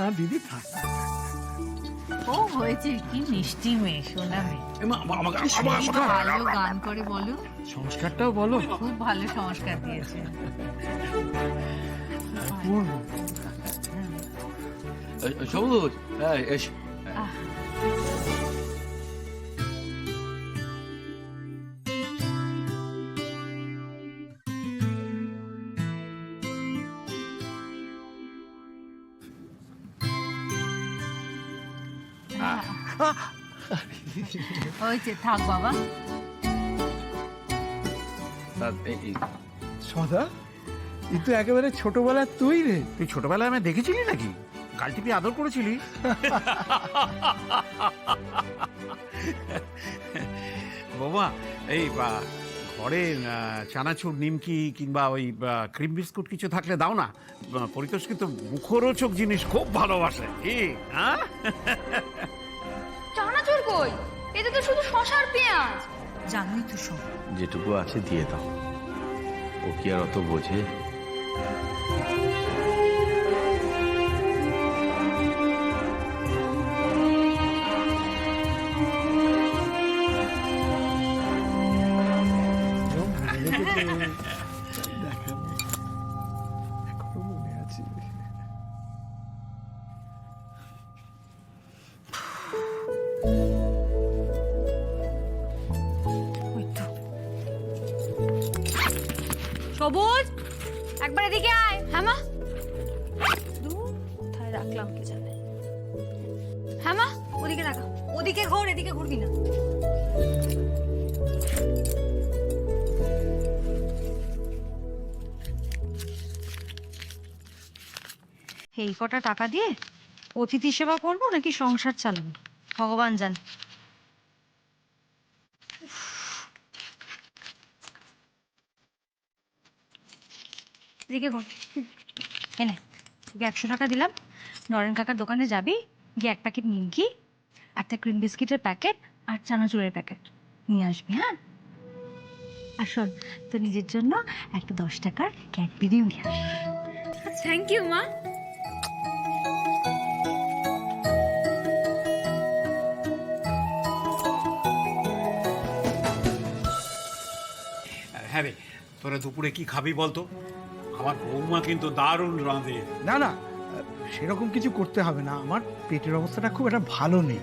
না দিদি থাক। ও হয়েছে কি মিষ্টি মেয়ে, শোনা মেয়ে, কি ভালো গান করে বলো। সংস্কারটাও বলো। খুব ভালো সংস্কার দিয়েছে। সবুজ এসো। হয়েছে, থাক বাবা। সদা এই তো একেবারে ছোটবেলার তুই রে। তুই ছোটবেলায় আমি দেখেছিলি নাকি? গাল টিপি আদর করেছিলি? বাবা এই ঘরে চানাচুর, নিমকি কিংবা ওই ক্রিম বিস্কুট কিছু থাকলে দাও না। পরিতোষ কিন্তু মুখরোচক জিনিস খুব ভালোবাসে। কি হ্যাঁ? চানাচুর কই? এতে তো শুধু শসার পেঁয়াজ। জানোই তো সব। যেটুকু আছে দিয়ে দাও, ও কি আর অত বোঝে? এখনো মনে আছে। সবুজ, একবার এদিকে আয়। হ্যাঁ মা, কোথায় রাখলাম কে জানে। হ্যাঁ মা, ওদিকে রাখা। ওদিকে ঘোর, এদিকে ঘুরবি না। এই কটা টাকা দিয়ে অতিথি সেবা করবো নাকি সংসার চালাবো ভগবান জানে। এদিকে ঘর এনে তোকে 100 টাকা দিলাম। নরেন কাকার দোকানে যাবি, গিয়ে 1 প্যাকেট নিমকি, একটা ক্রিম বিস্কিটের প্যাকেট আর চানাচুরের প্যাকেট নিয়ে আসবি। হ্যাঁ, আর শোন, তো নিজের জন্য একটা 10 টাকার ক্যাডবেরিও নিয়ে আসবি। থ্যাংক ইউ মা। হ্যাঁ রে, তোরা দুপুরে কি খাবি বলতো? আমার বৌমা কিন্তু দারুণ রাঁধে। না না, সেরকম কিছু করতে হবে না, আমার পেটের অবস্থাটা খুব একটা ভালো নেই।